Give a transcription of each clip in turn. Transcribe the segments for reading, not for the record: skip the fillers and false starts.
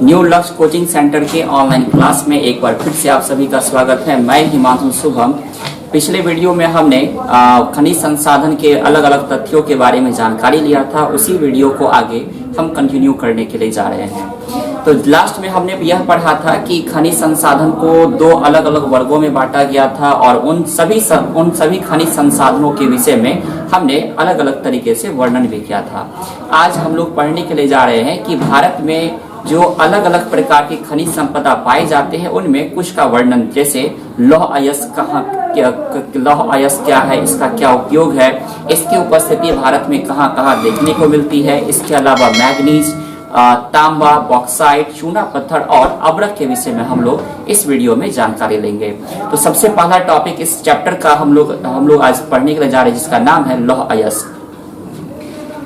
New लक्ष्य coaching centre के online class में एक बार फिर से आप सभी का स्वागत है। मैं हिमांशु शुभम। पिछले वीडियो में हमने खनिज संसाधन के अलग अलग तथ्यों के बारे में जानकारी लिया था। उसी वीडियो को आगे हम कंटिन्यू करने के लिए जा रहे हैं। तो लास्ट में हमने यह पढ़ा था कि खनिज संसाधन को दो अलग अलग वर्गों में बांटा गया था और उन सभी खनिज संसाधनों के विषय में हमने अलग अलग तरीके से वर्णन भी किया था। आज हम लोग पढ़ने के लिए जा रहे हैं कि भारत में जो अलग अलग प्रकार की खनिज संपदा पाए जाते हैं उनमें कुछ का वर्णन, जैसे लौह अयस्क क्या है, इसका क्या उपयोग है, इसकी उपस्थिति भारत में कहाँ कहाँ देखने को मिलती है। इसके अलावा मैग्नीज, तांबा, बॉक्साइट, चूना पत्थर और अब्रक के विषय में हम लोग इस वीडियो में जानकारी लेंगे। तो सबसे पहला टॉपिक इस चैप्टर का हम लोग आज पढ़ने के लिए जा रहे हैं, जिसका नाम है लौह अयस्क।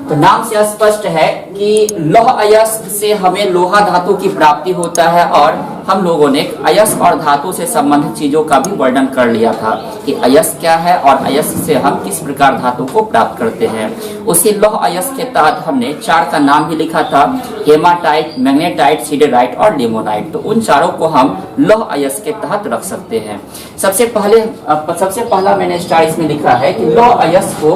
तो नाम से स्पष्ट है कि लौह अयस्क से हमें लोहा धातु की प्राप्ति होता है और हम लोगों ने अयस्क और धातु से संबंधित चीजों का भी वर्णन कर लिया था कि अयस्क क्या है और अयस्क से हम किस प्रकार धातु को प्राप्त करते हैं। उसी लौह अयस्क के तहत हमने चार का नाम भी लिखा था, हेमाटाइट, मैग्नेटाइट, सिडेराइट और लिमोनाइट। तो उन चारों को हम लौह अयस्क के तहत रख सकते हैं। सबसे पहला मैंने स्टार इसमें लिखा है कि लौह अयस्क को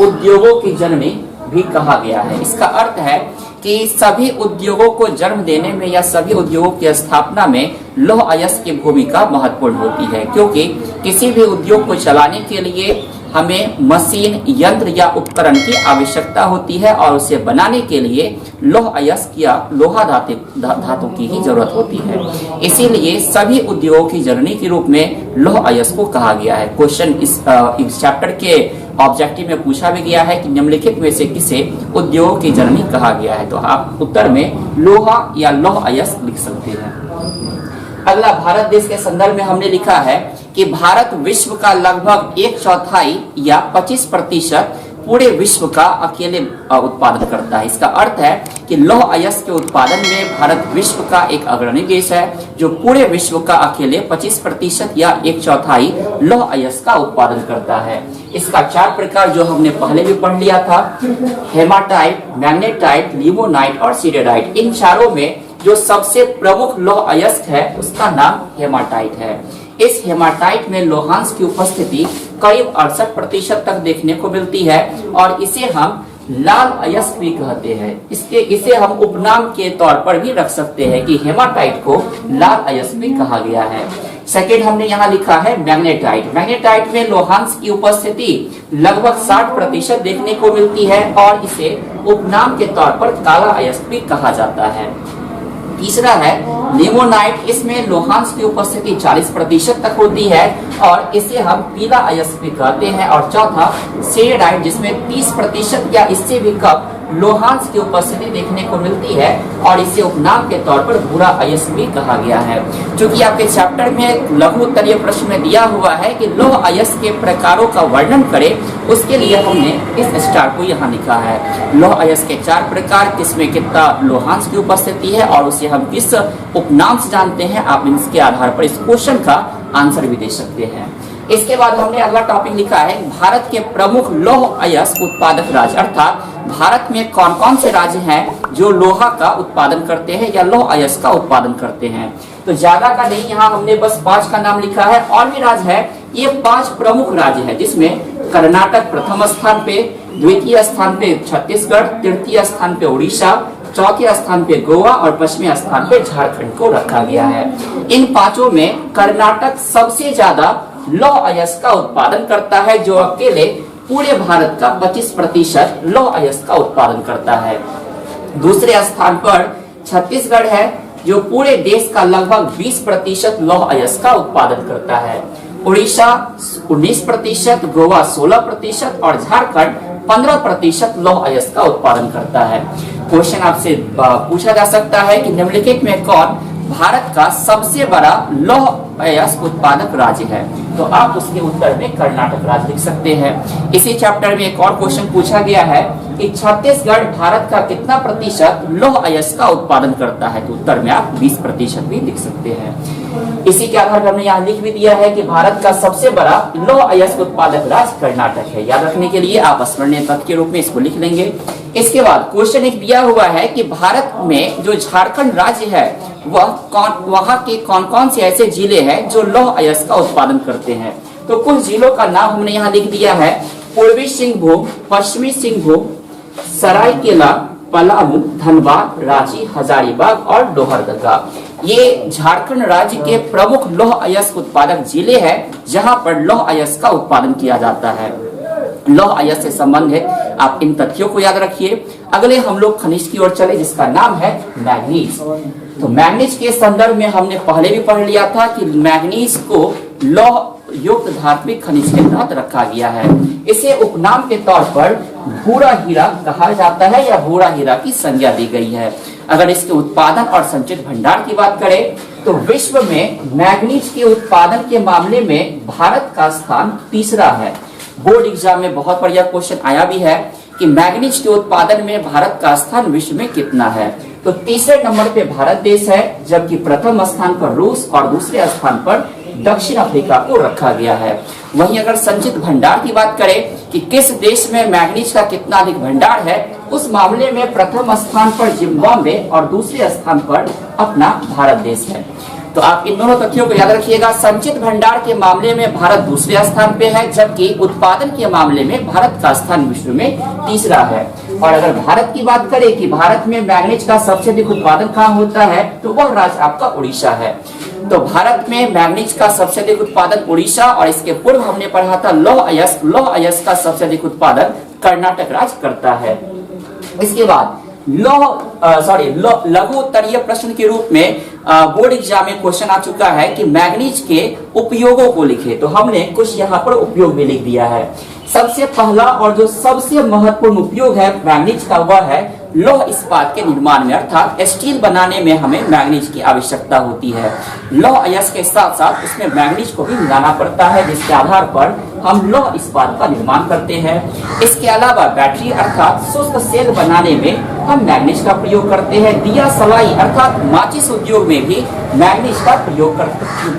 उद्योगों की जननी भी कहा गया है। इसका अर्थ है कि सभी उद्योगों को जन्म देने में या सभी उद्योगों की स्थापना में लौह अयस्क की भूमिका महत्वपूर्ण होती है, क्योंकि किसी भी उद्योग को चलाने के लिए हमें मशीन, यंत्र या उपकरण की आवश्यकता होती है और उसे बनाने के लिए लौह अयस्क या लोहा धातु की ही जरूरत होती है। इसीलिए सभी उद्योगों की जननी के रूप में लौह अयस्क को कहा गया है। क्वेश्चन इस चैप्टर के ऑब्जेक्टिव में पूछा भी गया है कि निम्नलिखित में से किसे उद्योगों की जननी कहा गया है, तो आप उत्तर में लोहा या लौह अयस्क लिख सकते हैं। अगला, भारत देश के संदर्भ में हमने लिखा है कि भारत विश्व का लगभग 1/4 या 25% पूरे विश्व का अकेले उत्पादन करता है। इसका अर्थ है कि लौह अयस्क के उत्पादन में भारत विश्व का एक अग्रणी देश है, जो पूरे विश्व का अकेले 25% या 1/4 लौह अयस्क का उत्पादन करता है। इसका चार प्रकार जो हमने पहले भी पढ़ लिया था, हेमाटाइट, मैग्नेटाइट, लिमोनाइट और सिडेराइट। इन चारों में जो सबसे प्रमुख लौह अयस्क है उसका नाम हेमाटाइट है। इस हेमाटाइट में लोहांश की उपस्थिति करीब 68% तक देखने को मिलती है और इसे हम लाल अयस्क भी कहते हैं। इसे हम उपनाम के तौर पर भी रख सकते हैं कि हेमाटाइट को लाल अयस्क भी कहा गया है। सेकेंड हमने यहाँ लिखा है मैग्नेटाइट। मैग्नेटाइट में लोहांश की उपस्थिति लगभग 60% देखने को मिलती है और इसे उपनाम के तौर पर काला अयस्क भी कहा जाता है। तीसरा है लिमोनाइट। इसमें लोहांश की उपस्थिति 40% तक होती है और इसे हम पीला अयस्क भी कहते हैं। और चौथा सिडेराइट, जिसमें 30% या इससे भी कम लोहांश की उपस्थिति देखने को मिलती है और इसे उपनाम के तौर पर भूरा अयस्क भी कहा गया है। क्योंकि आपके चैप्टर में लघु उत्तरीय प्रश्न में दिया हुआ है कि लौह अयस्क के प्रकारों का वर्णन करें, उसके लिए हमने इस स्टार को यहाँ लिखा है। लौह अयस्क के चार प्रकार, किसमें कितना लोहांश की उपस्थिति है और उसे हम किस उपनाम से जानते हैं, आप इसके आधार पर इस क्वेश्चन का आंसर भी दे सकते हैं। इसके बाद हमने अगला टॉपिक लिखा है भारत के प्रमुख लौह अयस्क उत्पादक राज्य, अर्थात भारत में कौन कौन से राज्य हैं जो लोहा का उत्पादन करते हैं या लौह अयस्क का उत्पादन करते हैं। तो ज्यादा का नहीं, यहाँ हमने बस 5 का नाम लिखा है। और भी राज्य है, ये 5 प्रमुख राज्य है, जिसमें कर्नाटक प्रथम स्थान पे, द्वितीय स्थान पे छत्तीसगढ़, तृतीय स्थान पे उड़ीसा, चौथे स्थान पे गोवा और पश्चिमी स्थान पे झारखंड को रखा गया है। इन 5 में कर्नाटक सबसे ज्यादा लौह अयस्क का उत्पादन करता है, जो अकेले पूरे भारत का 25% लौह अयस्क का उत्पादन करता है। दूसरे स्थान पर छत्तीसगढ़ है, जो पूरे देश का लगभग 20% लौह अयस्क का उत्पादन करता है। उड़ीसा 19%, गोवा 16% और झारखंड 15% लौह अयस्क का उत्पादन करता है। क्वेश्चन आपसे पूछा जा सकता है कि निम्नलिखित में कौन भारत का सबसे बड़ा लौह अयस्क उत्पादक राज्य है। तो आप उसके उत्तर में कर्नाटक राज्य लिख सकते हैं। इसी चैप्टर में एक और क्वेश्चन पूछा गया है कि छत्तीसगढ़ भारत का कितना प्रतिशत लौह अयस्क का उत्पादन करता है, तो उत्तर में आप 20% भी लिख सकते हैं। इसी के आधार पर हमने यहाँ लिख भी दिया है कि भारत का सबसे बड़ा लौह अयस्क उत्पादक राज्य कर्नाटक है। याद रखने के लिए आप स्मरणीय तथ्य के रूप में इसको लिख लेंगे। इसके बाद क्वेश्चन एक दिया हुआ है कि भारत में जो झारखंड राज्य है वहाँ के कौन कौन से ऐसे जिले हैं जो लौह अयस्क का उत्पादन करते हैं। तो कुछ जिलों का नाम हमने यहाँ लिख दिया है। पूर्वी सिंहभूम, पश्चिमी सिंहभूम, सरायकेला, पलामू, धनबाद, रांची, हजारीबाग और लोहरदगा। ये झारखंड राज्य के प्रमुख लौह अयस्क उत्पादक जिले हैं जहां पर लौह अयस्क का उत्पादन किया जाता है। लौह अयस्क से संबंधित आप इन तथ्यों को याद रखिए। अगले हम लोग खनिज की ओर चले जिसका नाम है मैग्नीज। तो मैग्नीज के संदर्भ में हमने पहले भी पढ़ लिया था कि मैग्नीज को लौह युक्त धात्विक खनिज के तहत रखा गया है। इसे उपनाम के तौर पर भूरा हीरा कहा जाता है या भूरा हीरा की संज्ञा दी गई है। अगर इसके उत्पादन और संचित भंडार की बात करें तो विश्व में मैग्नीज के उत्पादन के मामले में भारत का स्थान तीसरा है। बोर्ड एग्जाम में बहुत बढ़िया क्वेश्चन आया भी है कि मैग्नीज के उत्पादन में भारत का स्थान विश्व में कितना है। तो तीसरे नंबर पे भारत देश है, जबकि प्रथम स्थान पर रूस और दूसरे स्थान पर दक्षिण अफ्रीका को रखा गया है। वहीं अगर संचित भंडार की बात करें कि किस देश में मैग्नीज का कितना अधिक भंडार है, उस मामले में प्रथम स्थान पर जिम्बाब्वे और दूसरे स्थान पर अपना भारत देश है। तो आप इन दोनों तथ्यों को याद रखिएगा। संचित भंडार के मामले में भारत दूसरे स्थान पे है, जबकि उत्पादन के मामले में भारत का स्थान विश्व में तीसरा है। और अगर भारत की बात करें कि भारत में मैग्नीज का सबसे अधिक उत्पादन कहाँ होता है, तो वह राज्य आपका उड़ीसा है। तो भारत में मैग्नीज का सबसे अधिक उत्पादन उड़ीसा, और इसके पूर्व हमने पढ़ा था लौह अयस्क का सबसे अधिक उत्पादन कर्नाटक राज्य करता है। इसके बाद लघु उत्तरीय प्रश्न के रूप में बोर्ड एग्जाम में क्वेश्चन आ चुका है कि मैग्नीज के उपयोगों को लिखे। तो हमने कुछ यहाँ पर उपयोग भी लिख दिया है। सबसे पहला और जो सबसे महत्वपूर्ण उपयोग है मैग्नीज का वह है लौह इस्पात के निर्माण में, अर्थात स्टील बनाने में हमें मैग्नीज की आवश्यकता होती है। लौह अयस्क के साथ साथ उसमें मैग्नीज को भी मिलाना पड़ता है, जिसके आधार पर हम लौह इस्पात का निर्माण करते हैं। इसके अलावा बैटरी अर्थात शुष्क सेल बनाने में हम मैग्नीज का प्रयोग करते हैं। दिया सलाई अर्थात माचिस उद्योग में भी मैग्नीज का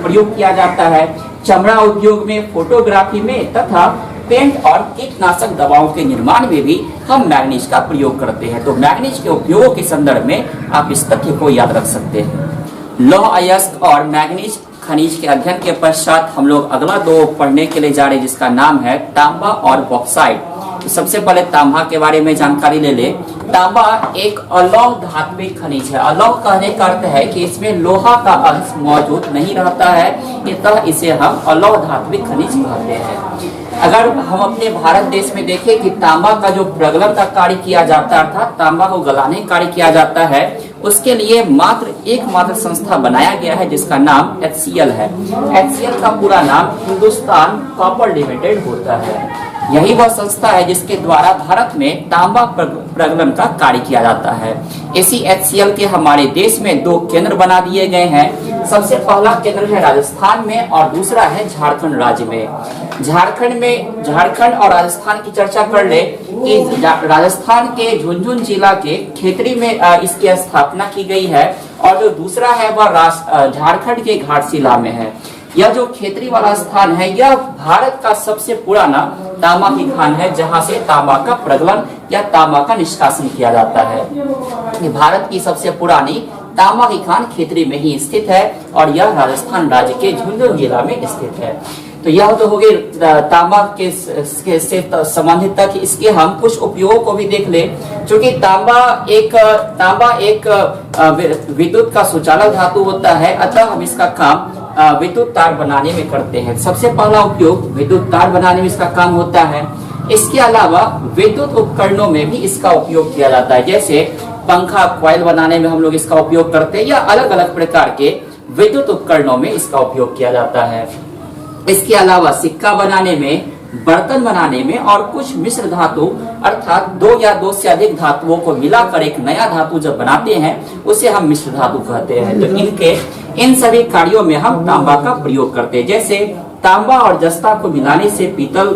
प्रयोग किया जाता है। चमड़ा उद्योग में, फोटोग्राफी में तथा पेंट और कीटनाशक दवाओं के निर्माण में भी हम मैग्नीज का प्रयोग करते हैं। तो मैग्नीज के उपयोगों के संदर्भ में आप इस तथ्य को याद रख सकते हैं। लौह अयस्क और मैग्नीज खनिज के अध्ययन के पश्चात हम लोग अगला दो पढ़ने के लिए जा रहे हैं, जिसका नाम है तांबा और बॉक्साइट। तो सबसे पहले तांबा के बारे में जानकारी ले ले। तांबा एक अलौह धात्विक खनिज है। अलौह कहने का अर्थ है कि इसमें लोहा का अंश मौजूद नहीं रहता है, अतः इसे हम अलौह धात्विक खनिज कहते हैं। अगर हम अपने भारत देश में देखें कि तांबा का जो प्रगलन का कार्य किया जाता है, अर्थात तांबा को गलाने का कार्य किया जाता है, उसके लिए एकमात्र संस्था बनाया गया है जिसका नाम HCL है। HCL का पूरा नाम हिंदुस्तान कॉपर लिमिटेड होता है। यही वह संस्था है जिसके द्वारा भारत में तांबा प्रगलन का कार्य किया जाता है। इसी HCL के हमारे देश में दो केंद्र बना दिए गए हैं। सबसे पहला केंद्र है राजस्थान में और दूसरा है झारखंड राज्य में। झारखंड और राजस्थान की चर्चा कर ले कि राजस्थान के झुंझुनू जिला के खेतरी में इसकी स्थापना की गई है, और जो दूसरा है वह झारखंड के घाटशिला में है। यह जो खेतरी वाला स्थान है यह भारत का सबसे पुराना तांबा की खान है, जहां से तांबा का प्रगलन या तांबा का निष्कासन किया जाता है। ये भारत की सबसे पुरानी तांबा की खान खेतरी में ही स्थित है और यह राजस्थान राज्य के झुंझुनू जिला में स्थित है। तो यह तो हो गई तांबा के से संबंधित तक। इसके हम कुछ उपयोगों को भी देख ले। चूंकि तांबा एक विद्युत का सुचालक धातु होता है, अतः हम इसका काम विद्युत तार बनाने में करते हैं। सबसे पहला उपयोग विद्युत तार बनाने में इसका काम होता है। इसके अलावा विद्युत उपकरणों में भी इसका उपयोग किया जाता है, जैसे पंखा कॉइल बनाने में हम लोग इसका उपयोग करते हैं, या अलग अलग प्रकार के विद्युत उपकरणों में इसका उपयोग किया जाता है। इसके अलावा सिक्का बनाने में, बर्तन बनाने में और कुछ मिश्र धातु अर्थात दो या दो से अधिक धातुओं को मिलाकर एक नया धातु जब बनाते हैं उसे हम मिश्र धातु कहते हैं। तो इन सभी कार्यों में हम तांबा का प्रयोग करते हैं। जैसे तांबा और जस्ता को मिलाने से पीतल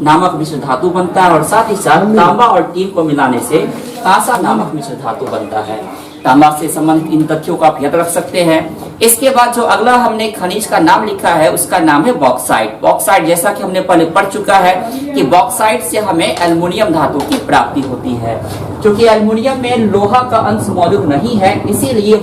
नामक मिश्र धातु बनता है और साथ ही साथ तांबा और टीन को मिलाने से कांसा नामक मिश्र धातु बनता है। तांबा से संबंधित इन तथ्यों को आप याद रख सकते हैं। इसके बाद जो अगला हमने खनिज का नाम लिखा है उसका नाम है बॉक्साइट। बॉक्साइट जैसा कि हमने पहले पढ़ चुका है कि बॉक्साइट से हमें एल्युमिनियम धातु की प्राप्ति होती है। क्योंकि एल्युमिनियम में लोहा का अंश मौजूद नहीं है, इसीलिए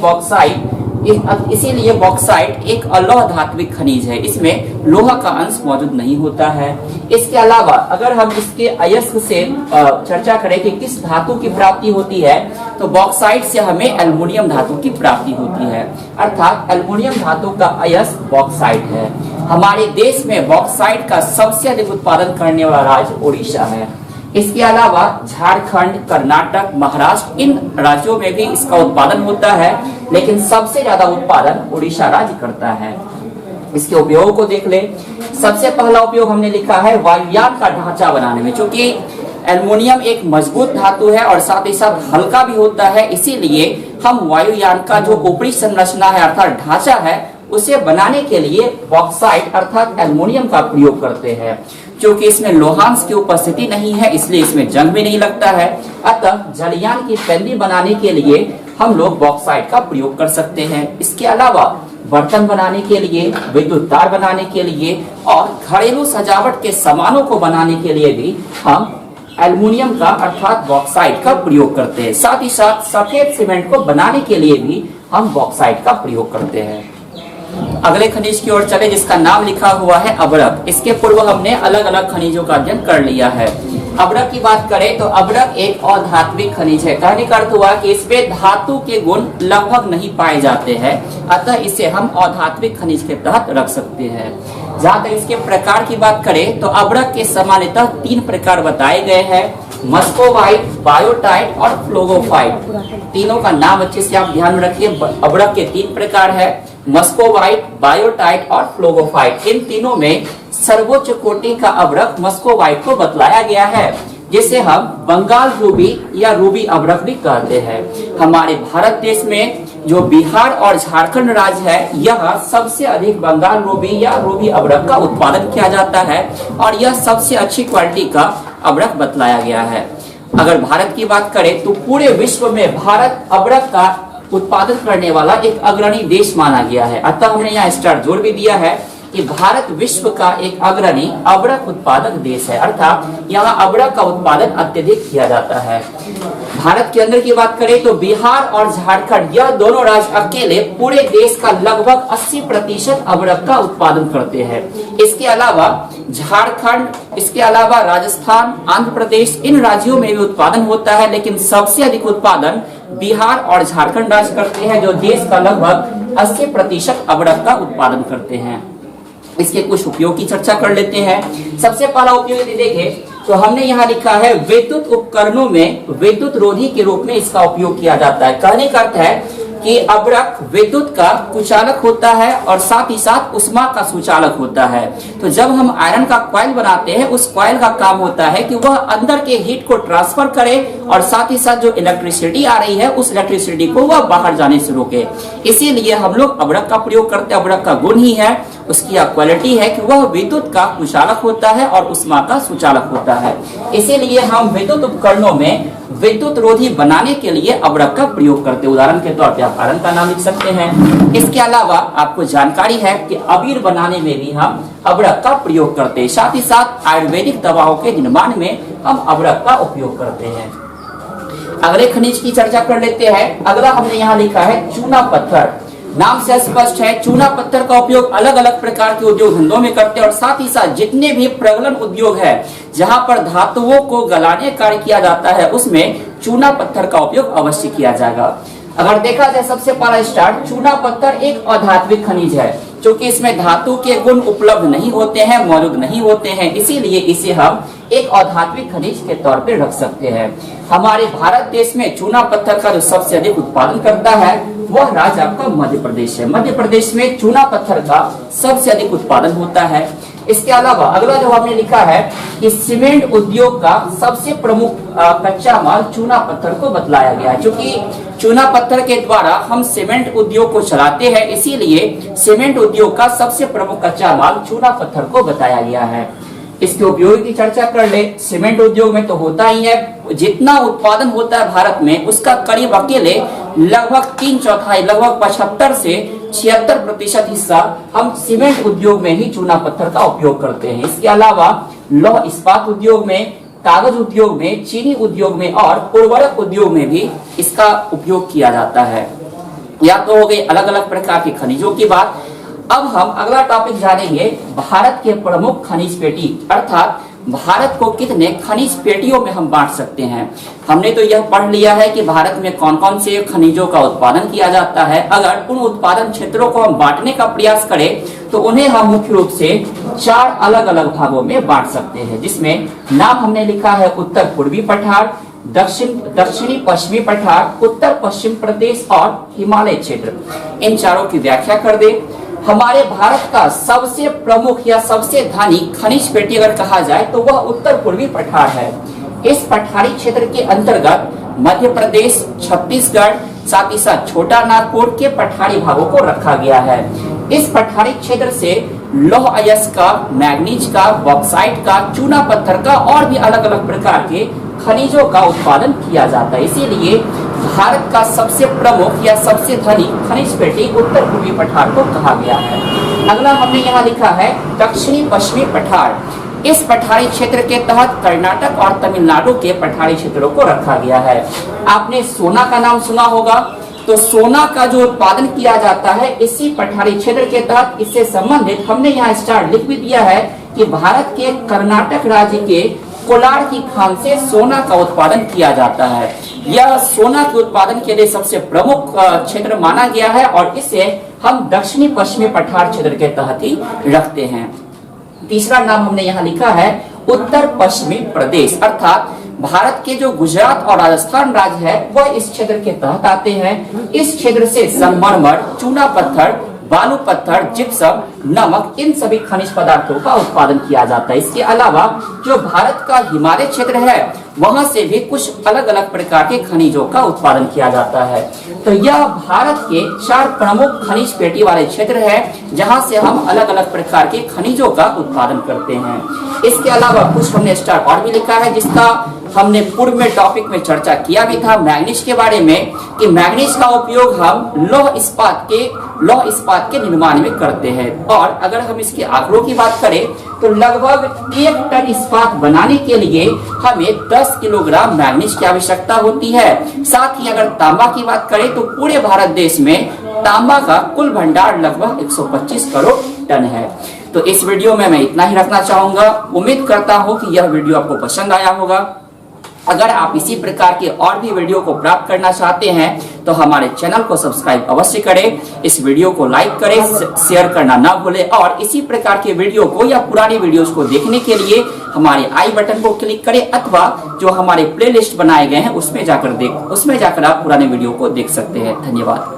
बॉक्साइट एक अलौह धात्विक खनिज है, इसमें लोहा का अंश मौजूद नहीं होता है। इसके अलावा अगर हम इसके अयस्क से चर्चा करें कि किस धातु की प्राप्ति होती है, तो बॉक्साइट से हमें एल्युमिनियम धातु की प्राप्ति होती है, अर्थात एल्युमिनियम धातु का अयस्क बॉक्साइट है। हमारे देश में बॉक्साइट का सबसे अधिक उत्पादन करने वाला राज्य ओडिशा है। इसके अलावा झारखंड, कर्नाटक, महाराष्ट्र, इन राज्यों में भी इसका उत्पादन होता है, लेकिन सबसे ज्यादा उत्पादन ओडिशा राज्य करता है। इसके उपयोग को देख ले। सबसे पहला उपयोग हमने लिखा है वायुयान का ढांचा बनाने में। चूंकि एल्युमिनियम एक मजबूत धातु है और साथ ही साथ हल्का भी होता है, इसीलिए हम वायुयान का जो ऊपरी संरचना है अर्थात ढांचा है उसे बनाने के लिए बॉक्साइट अर्थात एल्युमिनियम का प्रयोग करते हैं। क्योंकि इसमें लोहांश की उपस्थिति नहीं है, इसलिए इसमें जंग भी नहीं लगता है। अतः जलयान की पैंदी बनाने के लिए हम लोग बॉक्साइट का प्रयोग कर सकते हैं। इसके अलावा बर्तन बनाने के लिए, विद्युत तार बनाने के लिए और घरेलू सजावट के सामानों को बनाने के लिए भी हम एल्युमिनियम का अर्थात बॉक्साइट का प्रयोग करते हैं। साथ ही साथ सफेद सीमेंट को बनाने के लिए भी हम बॉक्साइट का प्रयोग करते हैं। अगले खनिज की ओर चले जिसका नाम लिखा हुआ है अब्रक। इसके पूर्व हमने अलग अलग खनिजों का अध्ययन कर लिया है। अब्रक की बात करें तो अब्रक एक अधात्विक खनिज है। कहने का अर्थ हुआ कि इसमें धातु के गुण लगभग नहीं पाए जाते हैं, अतः इसे हम अधात्विक खनिज के तहत रख सकते हैं। जहाँ तक इसके प्रकार की बात करें तो अब्रक के सामान्यतः 3 प्रकार बताए गए हैं, मस्कोवाइट, बायोटाइट और फ्लोगोफाइट। तीनों का नाम अच्छे से आप ध्यान में रखिए। अब्रक के 3 प्रकार है, मस्कोवाइट, बायोटाइट और फ्लोगोफाइट। इन तीनों में सर्वोच्च कोटि का अब्रक मस्कोवाइट को बतलाया गया है, जिसे हम बंगाल रूबी या रूबी अब्रक भी कहते हैं। हमारे भारत देश में जो बिहार और झारखंड राज्य है, यह सबसे अधिक बंगाल रूबी या रूबी अब्रक का उत्पादन किया जाता है और यह सबसे अच्छी क्वालिटी का अब्रक बतलाया गया है। अगर भारत की बात करें तो पूरे विश्व में भारत अब्रक का उत्पादन करने वाला एक अग्रणी देश माना गया है। अतः हमने यहाँ स्टार जोड़ भी दिया है कि भारत विश्व का एक अग्रणी अब्रक उत्पादक देश है, अर्थात यहाँ अब्रक का उत्पादन अत्यधिक किया जाता है। भारत के अंदर की बात करें तो बिहार और झारखंड यह दोनों राज्य अकेले पूरे देश का लगभग 80% अब्रक का उत्पादन करते हैं। इसके अलावा झारखंड, इसके अलावा राजस्थान, आंध्र प्रदेश, इन राज्यों में भी उत्पादन होता है, लेकिन सबसे अधिक उत्पादन बिहार और झारखंड राज्य करते हैं, जो देश का लगभग 80% अब्रक का उत्पादन करते हैं। इसके कुछ उपयोग की चर्चा कर लेते हैं। सबसे पहला उपयोग यदि देखें तो हमने यहाँ लिखा है विद्युत उपकरणों में विद्युत रोधी के रूप में इसका उपयोग किया जाता है। कहने का अर्थ है कि अब्रक विद्युत का कुचालक होता है और साथ ही साथ उष्मा का सुचालक होता है। तो जब हम आयरन का कॉइल बनाते हैं, उस कॉइल का काम होता है कि वह अंदर के हीट को ट्रांसफर करे और साथ ही साथ जो इलेक्ट्रिसिटी आ रही है उस इलेक्ट्रिसिटी को वह बाहर जाने से रोके। इसीलिए हम लोग अब्रक का प्रयोग करते हैं। अब्रक का गुण ही है, उसकी क्वालिटी है कि वह विद्युत का कुचालक होता है और उष्मा का सुचालक होता है। इसीलिए हम विद्युत उपकरणों में विद्युत रोधी बनाने के लिए अब्रक का प्रयोग करते हैं। उदाहरण के तौर पर आप आयरन का नाम लिख सकते हैं। इसके अलावा आपको जानकारी है कि अबीर बनाने में भी हम अब्रक का प्रयोग करते हैं। साथ ही साथ आयुर्वेदिक दवाओं के निर्माण में हम अब्रक का उपयोग करते हैं। अगले खनिज की चर्चा कर लेते हैं। अगला हमने यहाँ लिखा है चूना पत्थर। नाम से स्पष्ट है, चूना पत्थर का उपयोग अलग अलग प्रकार के उद्योग धंधों में करते हैं और साथ ही साथ जितने भी प्रगलन उद्योग है जहां पर धातुओं को गलाने कार्य किया जाता है, उसमें चूना पत्थर का उपयोग अवश्य किया जाएगा। अगर देखा जाए सबसे पहला स्टार्ट, चूना पत्थर एक अधात्विक खनिज है। क्योंकि इसमें धातु के गुण उपलब्ध नहीं होते हैं, मौजूद नहीं होते हैं, इसीलिए इसे हम एक अधात्विक खनिज के तौर पे रख सकते हैं। हमारे भारत देश में चूना पत्थर का जो सबसे अधिक उत्पादन करता है वह राज्य आपका मध्य प्रदेश है। मध्य प्रदेश में चूना पत्थर का सबसे अधिक उत्पादन होता है। इसके अलावा अगला जो हमने लिखा है कि सीमेंट उद्योग का सबसे प्रमुख कच्चा माल चूना पत्थर को बतलाया गया है। क्योंकि चूना पत्थर के द्वारा हम सीमेंट उद्योग को चलाते हैं, इसीलिए सीमेंट उद्योग का सबसे प्रमुख कच्चा माल चूना पत्थर को बताया गया है। इसके उपयोग की चर्चा कर ले। सीमेंट उद्योग में तो होता ही है, जितना उत्पादन होता है भारत में उसका करीब अकेले लगभग 3/4 लगभग 75 से 76% हिस्सा हम सीमेंट उद्योग में ही चूना पत्थर का उपयोग करते हैं। इसके अलावा लौह इस्पात उद्योग में, कागज उद्योग में, चीनी उद्योग में और उर्वरक उद्योग में भी इसका उपयोग किया जाता है। या तो हो गई अलग अलग प्रकार की खनिजों की बात। अब हम अगला टॉपिक जानेंगे भारत के प्रमुख खनिज पेटी, अर्थात भारत को कितने खनिज पेटियों में हम बांट सकते हैं। हमने तो यह पढ़ लिया है कि भारत में कौन कौन से खनिजों का उत्पादन किया जाता है। अगर उन उत्पादन क्षेत्रों को हम बांटने का प्रयास करें तो उन्हें हम मुख्य रूप से 4 अलग अलग भागों में बांट सकते हैं, जिसमें नाम हमने लिखा है उत्तर पूर्वी पठार, दक्षिणी पश्चिमी पठार, उत्तर पश्चिम प्रदेश और हिमालय क्षेत्र। इन चारों की व्याख्या कर दे। हमारे भारत का सबसे प्रमुख या सबसे धनी खनिज पेटी अगर कहा जाए तो वह उत्तर पूर्वी पठार है। इस पठारी क्षेत्र के अंतर्गत मध्य प्रदेश, छत्तीसगढ़, साथ ही साथ छोटा नागपुर के पठारी भागों को रखा गया है। इस पठारी क्षेत्र से लौह अयस्क का, मैग्नीज का, बॉक्साइट का, चूना पत्थर का और भी अलग अलग प्रकार के खनिजों का उत्पादन किया जाता है। इसीलिए भारत का सबसे प्रमुख या सबसे धनी खनिज पेटी उत्तर पूर्वी पठार को कहा गया है। अगला हमने यहाँ लिखा है दक्षिणी पश्चिमी पठार। इस पठारी क्षेत्र के तहत कर्नाटक और तमिलनाडु के पठारी क्षेत्रों को रखा गया है। आपने सोना का नाम सुना होगा, तो सोना का जो उत्पादन किया जाता है इसी पठारी क्षेत्र के तहत, इससे संबंधित हमने यहाँ स्टार लिख भी दिया है कि भारत के कर्नाटक राज्य के कोलार की खान से सोना का उत्पादन किया जाता है। यह सोना के उत्पादन के लिए सबसे प्रमुख क्षेत्र माना गया है और इसे हम दक्षिणी पश्चिमी पठार क्षेत्र के तहत ही रखते हैं। तीसरा नाम हमने यहाँ लिखा है उत्तर पश्चिमी प्रदेश, अर्थात भारत के जो गुजरात और राजस्थान राज्य है वह इस क्षेत्र के तहत आते हैं। इस क्षेत्र से संगमरमर, चूना पत्थर, बालू पत्थर, जिप्सम, नमक, इन सभी खनिज पदार्थों का उत्पादन किया जाता है। इसके अलावा जो भारत का हिमालय क्षेत्र है वहां से भी कुछ अलग अलग प्रकार के खनिजों का उत्पादन किया जाता है। तो यह भारत के 4 प्रमुख खनिज पेटी वाले क्षेत्र है जहां से हम अलग अलग प्रकार के खनिजों का उत्पादन करते हैं। इसके अलावा कुछ हमने स्टार और भी लिखा है जिसका हमने पूर्व में टॉपिक में चर्चा किया भी था, मैग्नीज के बारे में, कि मैग्नीज का उपयोग हम लौह इस्पात के निर्माण में करते हैं। और अगर हम इसके आंकड़ों की बात करें तो लगभग 1 टन इस्पात बनाने के लिए हमें 10 किलोग्राम मैग्नीज की आवश्यकता होती है। साथ ही अगर तांबा की बात करें तो पूरे भारत देश में तांबा का कुल भंडार लगभग 125 करोड़ टन है। तो इस वीडियो में मैं इतना ही रखना चाहूंगा। उम्मीद करता हूँ कि यह वीडियो आपको पसंद आया होगा। अगर आप इसी प्रकार के और भी वीडियो को प्राप्त करना चाहते हैं तो हमारे चैनल को सब्सक्राइब अवश्य करें, इस वीडियो को लाइक करें, शेयर करना ना भूलें और इसी प्रकार के वीडियो को या पुरानी वीडियोस को देखने के लिए हमारे आई बटन को क्लिक करें अथवा जो हमारे प्लेलिस्ट बनाए गए हैं उसमें जाकर आप पुराने वीडियो को देख सकते हैं। धन्यवाद।